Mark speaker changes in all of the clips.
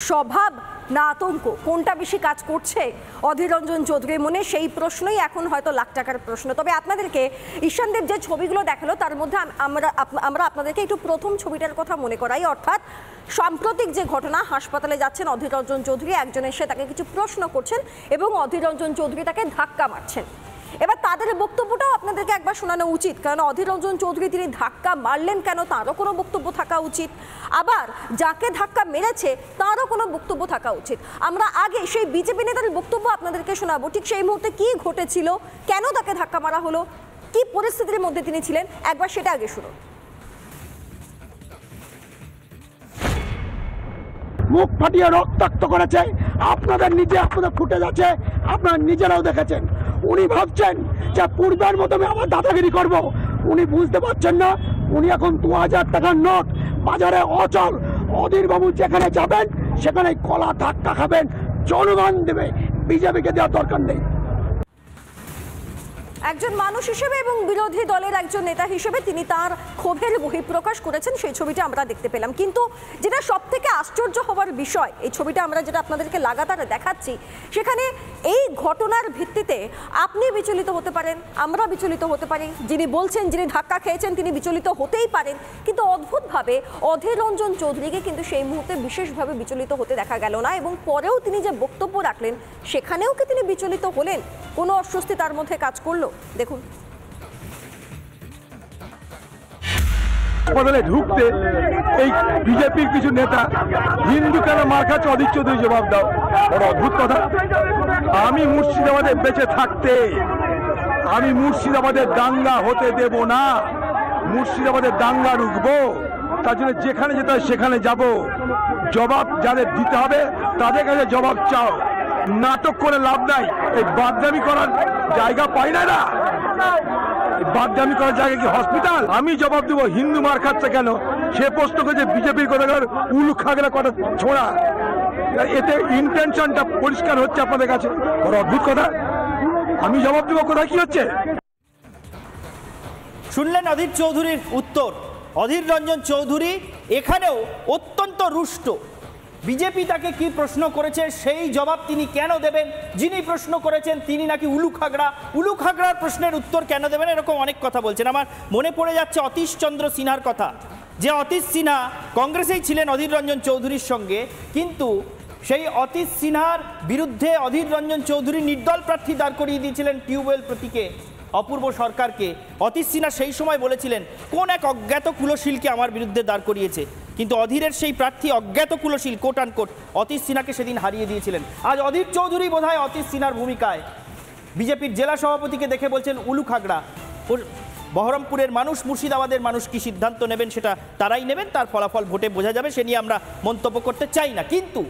Speaker 1: স্বভাব না আতঙ্ক কোনটা বেশি কাজ করছে অধীর রঞ্জন চৌধুরীর মনে, সেই প্রশ্নই এখন হয়তো লাখ টাকার প্রশ্ন। তবে আপনাদেরকে ঈশানদেব যে ছবিগুলো দেখালো তার মধ্যে আমরা আপনাদেরকে একটু প্রথম ছবিটার কথা মনে করাই, অর্থাৎ সাম্প্রতিক যে ঘটনা, হাসপাতালে যাচ্ছেন অধীর রঞ্জন চৌধুরী, একজন এসে তাকে কিছু প্রশ্ন করছেন এবং অধীর রঞ্জন চৌধুরী তাকে ধাক্কা মারছেন। এবার তাদের বক্তব্যটাও আপনাদেরকে একবার শোনানো উচিত, কারণ অধীর রঞ্জন চৌধুরী তিনি ধাক্কা মারলেন কেন তারও কোনো বক্তব্য থাকা উচিত, আবার যাকে ধাক্কা মেরেছে তারও কোনো বক্তব্য থাকা উচিত। আমরা আগে সেই বিজেপি নেতার বক্তব্য আপনাদেরকে শোনাবো, ঠিক সেই মুহূর্তে কি ঘটেছিল, কেন তাকে ধাক্কা মারা হলো, কি পরিস্থিতির মধ্যে তিনি ছিলেন, একবার সেটা আগে শুনুন।
Speaker 2: মুখ ফাটিয়ে রক্তাক্ত করেছে, আপনাদের ফুটে যাচ্ছে, আপনারা নিজেরাও দেখেছেন। উনি ভাবছেন যে পূর্বের মতো আমি আমার দাদাগিরি করব, উনি বুঝতে পারছেন না উনি এখন 2000 টাকার নোট বাজারে অচল। অধীর বাবু যেখানে যাবেন সেখানে কলা ধাক্কা খাবেন, জনগণ দেবে, বিজেপিকে দেওয়ার দরকার নেই।
Speaker 1: একজন মানুষ হিসেবে এবং বিরোধী দলের একজন নেতা হিসেবে তিনি তার ক্ষোভের বহিঃপ্রকাশ করেছেন, সেই ছবিটা আমরা দেখতে পেলাম। কিন্তু যেটা সব থেকে আশ্চর্য হওয়ার বিষয়, এই ছবিটা আমরা যেটা আপনাদেরকে লাগাতার দেখাচ্ছি, সেখানে এই ঘটনার ভিত্তিতে আপনি বিচলিত হতে পারেন, আমরা বিচলিত হতে পারি, যিনি বলছেন, যিনি ধাক্কা খেয়েছেন তিনি বিচলিত হতেই পারেন, কিন্তু অদ্ভুতভাবে অধীর রঞ্জন চৌধুরীকে কিন্তু সেই মুহূর্তে বিশেষভাবে বিচলিত হতে দেখা গেল না, এবং পরেও তিনি যে বক্তব্য রাখলেন সেখানেও কি তিনি বিচলিত হলেন, কোনো অস্বস্তি তার মধ্যে কাজ করলো? দেখুন।
Speaker 2: বদলে ঢুকতে এই বিজেপির কিছু নেতা হিন্দু কেন মার খাচ্ছে, অধীর চৌধুরী জবাব দাও। বড় অদ্ভুত কথা। আমি মুর্শিদাবাদে বেঁচে থাকতে আমি মুর্শিদাবাদের দাঙ্গা হতে দেব না, মুর্শিদাবাদের দাঙ্গা রুখবো, তার জন্য যেখানে যেতে হয় সেখানে যাব। জবাব যাদের দিতে হবে তাদের কাছে জবাব চাও, নাটক করে লাভ নাই। এই বাদদামি করার জায়গা পাই না, বাদদামি করার জায়গা কি হসপিটাল? আমি জবাব দেবো হিন্দু মার খাচ্ছে কেন, সে প্রশ্ন করেছে বিজেপির কথা উলু খাগড়া কটা ছোড়া। এতে ইন্টেনশনটা পরিষ্কার হচ্ছে আপনাদের কাছে। বড় অদ্ভুত কথা। আমি জবাব দেবো কোথায় কি হচ্ছে।
Speaker 3: শুনলেন অধীর চৌধুরীর উত্তর। অধীর রঞ্জন চৌধুরী এখানেও অত্যন্ত রুষ্ট। বিজেপি তাকে কি প্রশ্ন করেছে সেই জবাব তিনি কেন দেবেন, যিনি প্রশ্ন করেছেন তিনি নাকি উলু খাগড়ার প্রশ্নের উত্তর কেন দেবেন, এরকম অনেক কথা বলছেন। আমার মনে পড়ে যাচ্ছে অতীশ চন্দ্র সিনহার কথা, যে অতীশ সিনহা কংগ্রেসেই ছিলেন অধীর রঞ্জন চৌধুরীর সঙ্গে, কিন্তু সেই অতীশ সিনহার বিরুদ্ধে অধীর রঞ্জন চৌধুরী নির্দল প্রার্থী দাঁড় করিয়ে দিয়েছিলেন টিউবওয়েল প্রতীকে অপূর্ব সরকারকে। অতীশ সিনহা সেই সময় বলেছিলেন কোন এক অজ্ঞাত কুলশীলকে আমার বিরুদ্ধে দাঁড় করিয়েছে, কিন্তু অধীরের সেই প্রার্থী অজ্ঞাত কুলশীল কোট আনকোট অতীশ সিনহাকে সেদিন হারিয়ে দিয়েছিলেন। আজ অধীর চৌধুরী বোধহয় অতীশ সিনহার ভূমিকায় বিজেপির জেলা সভাপতিকে দেখে বলছেন উলু খাগড়া। বহরমপুরের মানুষ, মুর্শিদাবাদের মানুষ কি সিদ্ধান্ত নেবেন সেটা তারাই নেবেন, তার ফলাফল ভোটে বোঝা যাবে, সে নিয়ে আমরা মন্তব্য করতে চাই না। কিন্তু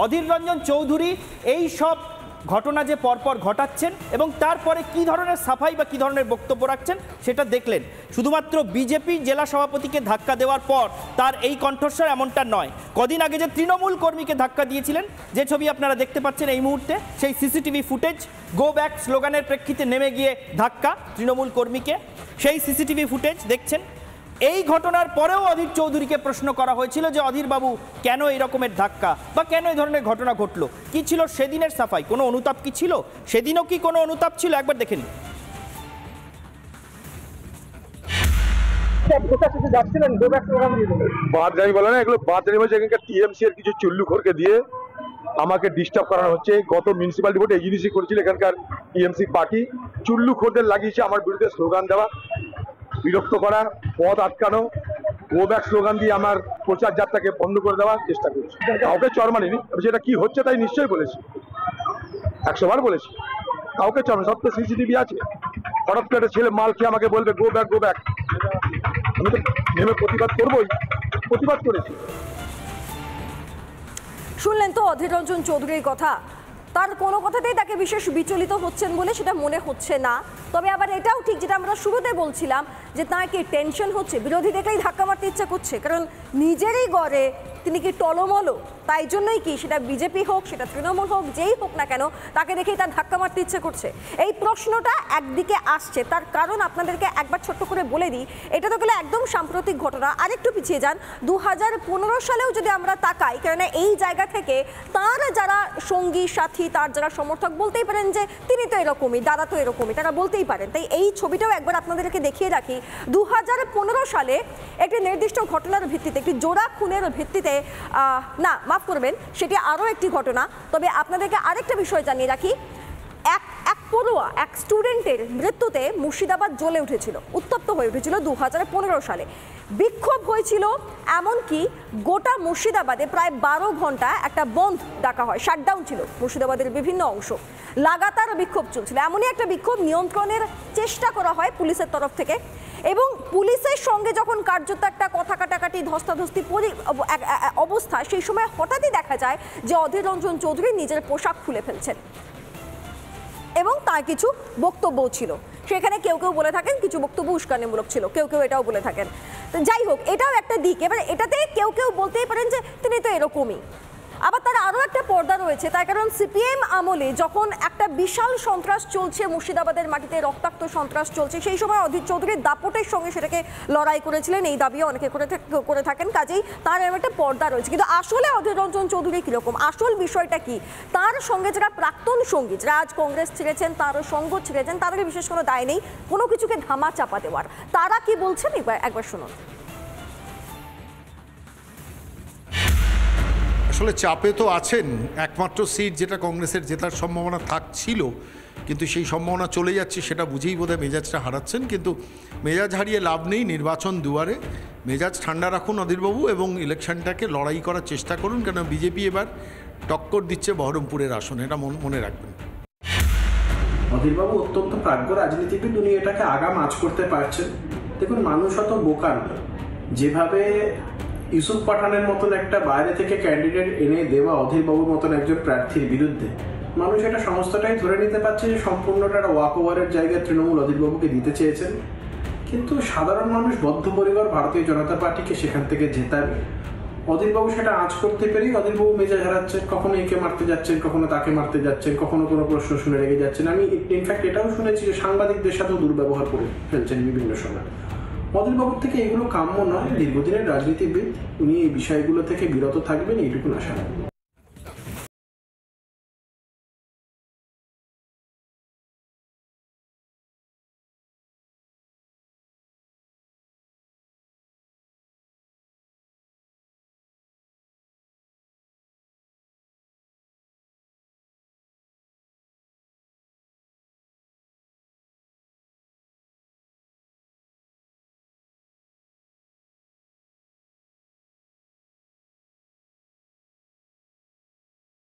Speaker 3: অধীর রঞ্জন চৌধুরী এই সব ঘটনা যে পরপর ঘটাচ্ছেন এবং তারপরে কি ধরনের সাফাই বা কি ধরনের বক্তব্য রাখছেন সেটা দেখলেন। শুধুমাত্র বিজেপি জেলা সভাপতিকে ধাক্কা দেওয়ার পর তার এই কণ্ঠস্বর এমনটা নয়। কদিন আগে যে তৃণমূল কর্মীকে ধাক্কা দিয়েছিলেন, যে ছবি আপনারা দেখতে পাচ্ছেন এই মুহূর্তে, সেই সিসিটিভি ফুটেজ, গো ব্যাক স্লোগানের প্রেক্ষিতে নেমে গিয়ে ধাক্কা তৃণমূল কর্মীকে, সেই সিসিটিভি ফুটেজ দেখছেন। এই ঘটনার পরেও অধীর চৌধুরীকে প্রশ্ন করা হয়েছিল যে অধীর বাবু কেন এই রকমের ধাক্কা বা কেন এই ধরনের ঘটনা ঘটলো, কি ছিল সেদিনের সাফাই, কোনো অনুতাপ কি ছিল, সেদিনও কি কোনো অনুতাপ ছিল, একবার দেখে নিন।
Speaker 2: বাদগামি বলে না, এগুলো বাদগামি বলছে। এখানকার টিএমসি এর কিছু চুল্লুখোরকে দিয়ে আমাকে ডিস্টার্ব করানো হচ্ছে। গত মিউনিসিপ্যালিটি ভোটে এজিডিসি করেছিল এখানকার টিএমসি পার্টি, চুল্লুখোরদের লাগিয়েছে আমার বিরুদ্ধে স্লোগান দেওয়া, বিরক্ত করা, পথ আটকানো, গো ব্যাক স্লোগান দিয়ে আমার প্রচার যাত্রাকে বন্ধ করে দেওয়ার চেষ্টা করছে। কাউকে চর মানিনি, যেটা কি হচ্ছে তাই নিশ্চয়ই বলেছি, 100 বার বলেছি। কাউকে চর, সব তো সিসিটিভি আছে। হঠাৎ করে ছেলে মাল খেয়ে আমাকে বলবে গো ব্যাক গো ব্যাক, আমি তো নেমে প্রতিবাদ করবোই, প্রতিবাদ করেছি।
Speaker 1: শুনলেন তো অধীর রঞ্জন চৌধুরীর কথা, তার কোনো কথাতেই তাকে বিশেষ বিচলিত হচ্ছেন বলে সেটা মনে হচ্ছে না। তবে আবার এটাও ঠিক, যেটা আমরা শুরুতে বলছিলাম, যে তার কি টেনশন হচ্ছে, বিরোধী দেখলেই ধাক্কা মারতে ইচ্ছা করছে, কারণ নিজেরই গড়ে তিনি কি টলমলো, তাই জন্যই কি সেটা বিজেপি হোক, সেটা তৃণমূল হোক, যেই হোক না কেন, তাকে দেখেই তার ধাক্কা মারতে ইচ্ছে করছে। এই প্রশ্নটা একদিকে আসছে, তার কারণ আপনাদেরকে একবার ছোট্ট করে বলে দিই, এটা তো গেলে একদম সাম্প্রতিক ঘটনা। আরেকটু পিছিয়ে যান, 2015 সালেও যদি আমরা তাকাই, কেননা এই জায়গা থেকে তার যারা সঙ্গী সাথী, তার যারা সমর্থক, বলতেই পারেন যে তিনি তো এরকমই, দাদা তো এরকমই, তারা বলতেই পারেন। তাই এই ছবিটাও একবার আপনাদেরকে দেখিয়ে রাখি। 2015 সালে একটি নির্দিষ্ট ঘটনার ভিত্তিতে, একটি জোড়া খুনের ভিত্তিতে, না মাফ করবেন, সেটি আরও একটি ঘটনা। তবে আপনাদেরকে আরেকটা বিষয় জানিয়ে রাখি, এক পড়ুয়া, এক স্টুডেন্টের মৃত্যুতে মুর্শিদাবাদ জ্বলে উঠেছিল, উত্তপ্ত হয়ে উঠেছিল 2015 সালে। বিক্ষোভ হয়েছিল, এমনকি গোটা মুর্শিদাবাদে প্রায় 12 ঘন্টা একটা বন্ধ ডাকা হয়, শাটডাউন ছিল মুর্শিদাবাদের বিভিন্ন অংশ, লাগাতার বিক্ষোভ চলছিল। এমনই একটা বিক্ষোভ নিয়ন্ত্রণের চেষ্টা করা হয় পুলিশের তরফ থেকে, এবং পুলিশের সঙ্গে যখন কার্যত একটা কথা কাটাকাটি, ধস্তাধস্তি অবস্থা, সেই সময় হঠাৎই দেখা যায় যে অধীর রঞ্জন চৌধুরী নিজের পোশাক খুলে ফেলছেন, এবং তার কিছু বক্তব্য ছিল সেখানে। কেউ কেউ বলে থাকেন কিছু বক্তব্য উস্কানিমূলক ছিল, কেউ কেউ এটাও বলে থাকেন। তো যাই হোক, এটাও একটা দিক। এবার এটাতে কেউ কেউ বলতেই পারেন যে তিনি তো এরকমই। আবার তার আরও একটা পর্দা রয়েছে, তার কারণ সিপিএম আমলে যখন একটা বিশাল সন্ত্রাস চলছে মুর্শিদাবাদের মাটিতে, রক্তাক্ত সন্ত্রাস চলছে, সেই সময় অধীর চৌধুরীর দাপটের সঙ্গে সেটাকে লড়াই করেছিলেন, এই দাবিও অনেকে করে থাকেন। কাজেই তার এরকম একটা পর্দা রয়েছে। কিন্তু আসলে অধীর রঞ্জন চৌধুরী কীরকম, আসল বিষয়টা কি, তার সঙ্গে যারা প্রাক্তন সঙ্গী, যারা আজ কংগ্রেস ছেড়েছেন, তারও সঙ্গ ছেড়েছেন, তাদের বিশেষ কোনো দায় নেই কোনো কিছুকে ধামা চাপা দেওয়ার। তারা কি বলছেন একবার শুনুন।
Speaker 4: আসলে চাপে তো আছেন, একমাত্র সিট যেটা কংগ্রেসের জেতার সম্ভাবনা থাকছিল, কিন্তু সেই সম্ভাবনা চলে যাচ্ছে, সেটা বুঝেই বোধহয় মেজাজটা হারাচ্ছেন। কিন্তু মেজাজ হারিয়ে লাভ নেই, নির্বাচন দুয়ারে, মেজাজ ঠান্ডা রাখুন অধীরবাবু, এবং ইলেকশনটাকে লড়াই করার চেষ্টা করুন, কেন বিজেপি এবার টক্কর দিচ্ছে বহরমপুরের আসনে, এটা মনে রাখবেন।
Speaker 5: অধীরবাবু অত্যন্ত প্রাজ্ঞ রাজনীতিবিদ, উনি এটাকে আগাম আঁচ করতে পারছেন। দেখুন, মানুষ অত বোকা নয়। যেভাবে ইউসুফ পাঠানের মতন একটা বাইরে থেকে ক্যান্ডিডেট এনে দেওয়া অধীরবাবুর মতন একজন প্রার্থীর বিরুদ্ধে, মানুষ এটা সমস্তটাই ধরে নিতে পারছে যে সম্পূর্ণটা একটা ওয়াক ওভারের জায়গায় তৃণমূল অধীরবাবুকে দিতে চেয়েছেন। কিন্তু সাধারণ মানুষ বদ্ধপরিকর ভারতীয় জনতা পার্টিকে সেখান থেকে জেতাবে। অধীরবাবু সেটা আঁচ করতে পেরেই অধীরবাবু মেজাজ হারাচ্ছেন, কখনো একে মারতে যাচ্ছেন, কখনো তাকে মারতে যাচ্ছেন, কখনো কোনো প্রশ্ন শুনে রেগে যাচ্ছেন। আমি ইনফ্যাক্ট এটাও শুনেছি যে সাংবাদিকদের সাথেও দুর্ব্যবহার করে ফেলছেন বিভিন্ন সময়। অধীরবাবুর থেকে এগুলো কাম্য নয়। দীর্ঘদিনের রাজনীতিবিদ, উনি এই বিষয়গুলো থেকে বিরত থাকবেন, এইটুকুন আশা রাখবেন।